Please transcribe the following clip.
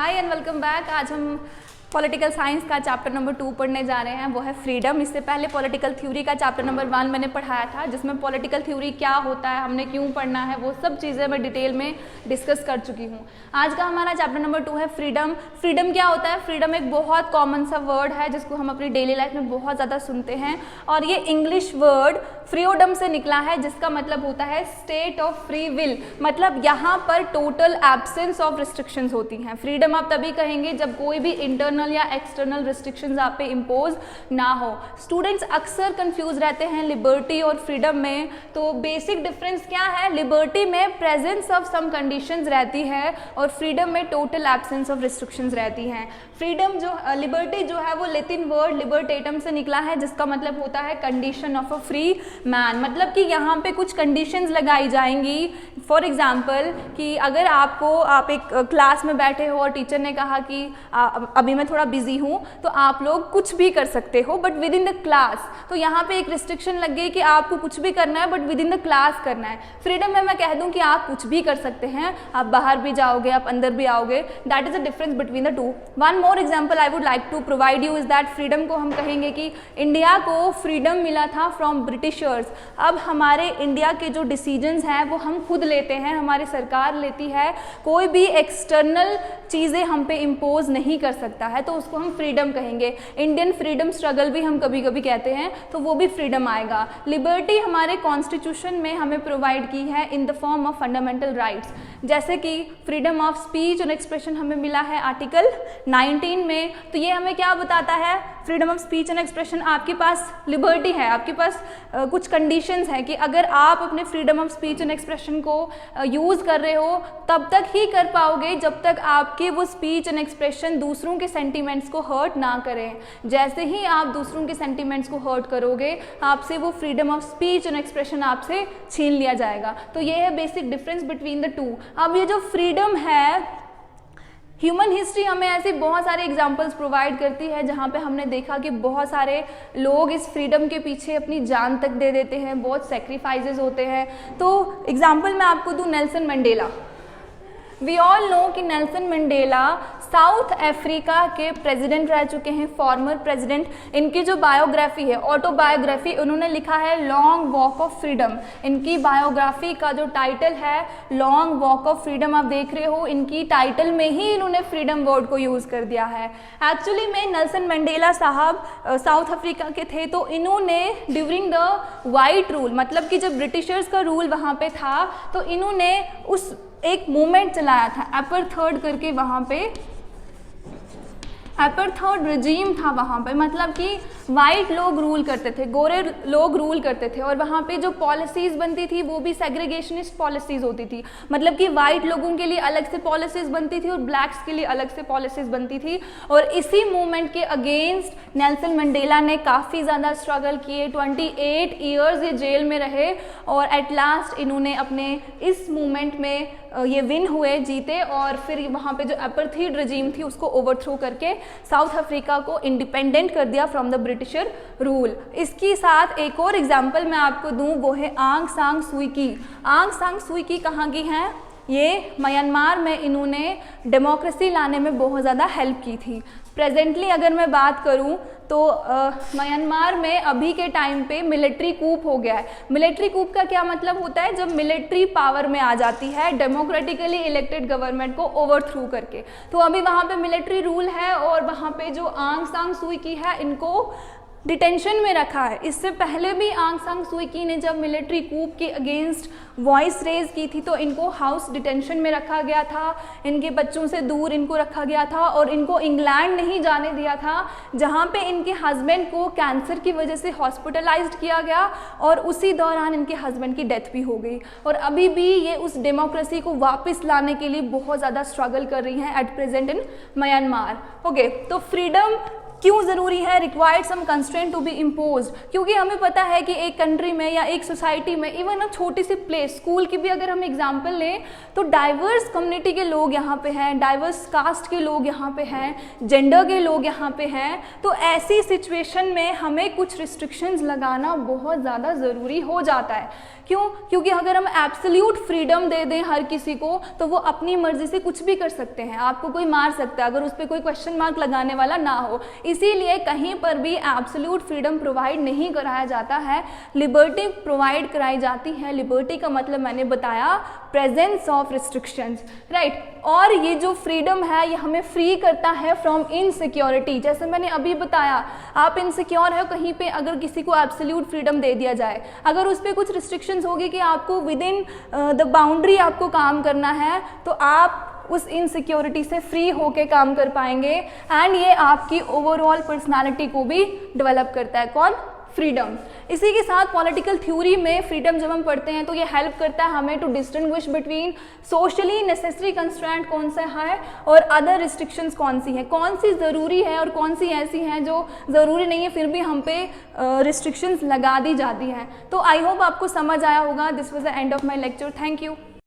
Hi and welcome back. आज हम political science का चैप्टर नंबर 2 पढ़ने जा रहे हैं, वो है फ्रीडम। इससे पहले पॉलिटिकल थ्योरी का चैप्टर नंबर 1 मैंने पढ़ाया था, जिसमें पॉलिटिकल थ्योरी क्या होता है, हमने क्यों पढ़ना है, वो सब चीज़ें मैं डिटेल में डिस्कस कर चुकी हूँ। आज का हमारा चैप्टर नंबर 2 है फ्रीडम। फ्रीडम क्या होता है? फ्रीडम एक बहुत कॉमन सा वर्ड है जिसको हम अपनी डेली लाइफ में बहुत ज़्यादा सुनते हैं, और ये इंग्लिश वर्ड फ्रीडम से निकला है, जिसका मतलब होता है स्टेट ऑफ फ्री विल। मतलब यहाँ पर टोटल एब्सेंस ऑफ रिस्ट्रिक्शंस होती हैं। फ्रीडम आप तभी कहेंगे जब कोई भी इंटरनल या एक्सटर्नल रिस्ट्रिक्शंस आप पे इम्पोज ना हो। स्टूडेंट्स अक्सर कंफ्यूज रहते हैं लिबर्टी और फ्रीडम में। तो बेसिक डिफरेंस क्या है? लिबर्टी में प्रेजेंस ऑफ सम कंडीशंस रहती है और फ्रीडम में टोटल एब्सेंस ऑफ रिस्ट्रिक्शंस रहती हैं। फ्रीडम जो लिबर्टी जो है वो लैटिन वर्ड लिबर्टेटम से निकला है, जिसका मतलब होता है condition of a free man. मतलब कि यहाँ पे कुछ कंडीशंस लगाई जाएंगी। फॉर एग्जाम्पल कि अगर आप एक क्लास में बैठे हो और टीचर ने कहा कि अभी मैं थोड़ा बिजी हूँ, तो आप लोग कुछ भी कर सकते हो but with in the class. तो यहाँ पे एक रिस्ट्रिक्शन लग गई कि आपको कुछ भी करना है but with in the class करना है। फ्रीडम में मैं कह दूँ कि आप कुछ भी कर सकते हैं, आप बाहर भी जाओगे, आप अंदर भी आओगे। That is the difference between the two. One more example I would like to provide you is that freedom को हम कहेंगे कि इंडिया को फ्रीडम मिला था फ्रॉम ब्रिटिशर्स। अब हमारे इंडिया के जो डिसीजंस हैं वो हम खुद लेते हैं, हमारी सरकार लेती है। कोई भी एक्सटर्नल चीज़ें हम पे इम्पोज नहीं कर सकता है, तो उसको हम फ्रीडम कहेंगे। इंडियन फ्रीडम स्ट्रगल भी हम कभी कभी कहते हैं, तो वो भी फ्रीडम आएगा। लिबर्टी हमारे कॉन्स्टिट्यूशन में हमें प्रोवाइड की है in the form of fundamental rights, जैसे कि फ्रीडम ऑफ स्पीच और एक्सप्रेशन हमें मिला है आर्टिकल 19 में। तो ये हमें क्या बताता है? Freedom of speech and expression, आपके पास लिबर्टी है, आपके पास कुछ कंडीशंस हैं कि अगर आप अपने freedom of speech and expression को यूज़ कर रहे हो तब तक ही कर पाओगे जब तक आपके वो स्पीच एंड एक्सप्रेशन दूसरों के सेंटिमेंट्स को हर्ट ना करें। जैसे ही आप दूसरों के सेंटिमेंट्स को हर्ट करोगे, आपसे वो freedom of speech and expression आपसे छीन लिया जाएगा। तो ये है basic difference between the to. अब ये जो फ्रीडम है, ह्यूमन हिस्ट्री हमें ऐसे बहुत सारे एग्जाम्पल्स प्रोवाइड करती है जहाँ पे हमने देखा कि बहुत सारे लोग इस फ्रीडम के पीछे अपनी जान तक दे देते हैं, बहुत सेक्रीफाइसेस होते हैं। तो एग्जाम्पल मैं आपको दूँ, Nelson Mandela. We all know कि नेल्सन मंडेला साउथ अफ्रीका के प्रेसिडेंट रह चुके हैं, फॉर्मर प्रेसिडेंट। इनकी जो बायोग्राफी है, ऑटोबायोग्राफी, उन्होंने लिखा है लॉन्ग वॉक ऑफ फ्रीडम। इनकी बायोग्राफी का जो टाइटल है लॉन्ग वॉक ऑफ फ्रीडम, आप देख रहे हो इनकी टाइटल में ही इन्होंने फ्रीडम वर्ड को यूज़ कर दिया है। एक्चुअली में नेल्सन मंडेला साहब साउथ अफ्रीका के थे, तो इन्होंने ड्यूरिंग द वाइट रूल, मतलब कि जब ब्रिटिशर्स का रूल वहाँ पे था, तो इन्होंने उस एक मूवमेंट चलाया था अपार्थाइड करके। वहाँ पे अपार्थाइड रिजीम था वहाँ पे, मतलब कि वाइट लोग रूल करते थे, गोरे लोग रूल करते थे, और वहाँ पे जो पॉलिसीज़ बनती थी वो भी सेग्रीगेशनिस्ट पॉलिसीज़ होती थी। मतलब कि वाइट लोगों के लिए अलग से पॉलिसीज़ बनती थी और ब्लैक्स के लिए अलग से पॉलिसीज़ बनती थी। और इसी मूवमेंट के अगेंस्ट नेल्सन मंडेला ने काफ़ी ज़्यादा स्ट्रगल किए। 28 ईयर्स ये जेल में रहे, और एट लास्ट इन्होंने अपने इस मूवमेंट में ये विन हुए, जीते, और फिर वहाँ पे जो अपार्थाइड रिजीम थी उसको ओवरथ्रो करके साउथ अफ्रीका को इंडिपेंडेंट कर दिया फ्रॉम द ब्रिटिशर रूल। इसके साथ एक और एग्जांपल मैं आपको दूं, वो है आंग सांग सूई की। आंग सांग सूई की कहाँ की हैं? ये म्यांमार में इन्होंने डेमोक्रेसी लाने में बहुत ज़्यादा हेल्प की थी। प्रेजेंटली अगर मैं बात करूं तो म्यांमार में अभी के टाइम पे मिलिट्री कूप हो गया है। मिलिट्री कूप का क्या मतलब होता है? जब मिलिट्री पावर में आ जाती है डेमोक्रेटिकली इलेक्टेड गवर्नमेंट को ओवरथ्रू करके। तो अभी वहाँ पे मिलिट्री रूल है, और वहाँ पे जो आंग सांग सूई की है इनको डिटेंशन में रखा है। इससे पहले भी आंग सांग सूई की ने जब मिलिट्री कूप के अगेंस्ट वॉइस रेज की थी तो इनको हाउस डिटेंशन में रखा गया था, इनके बच्चों से दूर इनको रखा गया था, और इनको इंग्लैंड नहीं जाने दिया था, जहां पे इनके हस्बैंड को कैंसर की वजह से हॉस्पिटलाइज्ड किया गया, और उसी दौरान इनके हस्बैंड की डेथ भी हो गई। और अभी भी ये उस डेमोक्रेसी को वापस लाने के लिए बहुत ज़्यादा स्ट्रगल कर रही हैं at present in Myanmar. Okay, तो फ्रीडम क्यों ज़रूरी है, required some constraint to be imposed, क्योंकि हमें पता है कि एक कंट्री में या एक सोसाइटी में, इवन अ छोटी सी प्लेस, स्कूल की भी अगर हम एग्जांपल लें तो डाइवर्स कम्युनिटी के लोग यहाँ पे हैं, डाइवर्स कास्ट के लोग यहाँ पे हैं, जेंडर के लोग यहाँ पे हैं, तो ऐसी सिचुएशन में हमें कुछ रिस्ट्रिक्शंस लगाना बहुत ज़्यादा ज़रूरी हो जाता है। क्यों? क्योंकि अगर हम एब्सोल्यूट फ्रीडम दे दें हर किसी को तो वो अपनी मर्जी से कुछ भी कर सकते हैं, आपको कोई मार सकता है अगर उस पर कोई क्वेश्चन मार्क लगाने वाला ना हो। इसीलिए कहीं पर भी एब्सोल्यूट फ्रीडम प्रोवाइड नहीं कराया जाता है, लिबर्टी प्रोवाइड कराई जाती है। लिबर्टी का मतलब मैंने बताया प्रेजेंस ऑफ रिस्ट्रिक्शंस, राइट। और ये जो फ्रीडम है ये हमें फ्री करता है फ्रॉम इनसिक्योरिटी। जैसे मैंने अभी बताया, आप इनसिक्योर है कहीं पे, अगर किसी को एब्सोल्यूट फ्रीडम दे दिया जाए, अगर उस पर कुछ रिस्ट्रिक्शंस होगी कि आपको विद इन द बाउंड्री आपको काम करना है, तो आप उस इनसिक्योरिटी से फ्री होके काम कर पाएंगे। एंड ये आपकी ओवरऑल पर्सनालिटी को भी डेवलप करता है। कौन? फ्रीडम। इसी के साथ पॉलिटिकल थ्योरी में फ्रीडम जब हम पढ़ते हैं तो ये हेल्प करता है हमें to distinguish between socially necessary constraint कौन सा है और अदर रिस्ट्रिक्शंस कौन सी हैं, कौन सी ज़रूरी है और कौन सी ऐसी हैं जो ज़रूरी नहीं है फिर भी हम पे रिस्ट्रिक्शंस लगा दी जाती हैं। तो आई होप आपको समझ आया होगा। This was the end of my lecture. Thank you.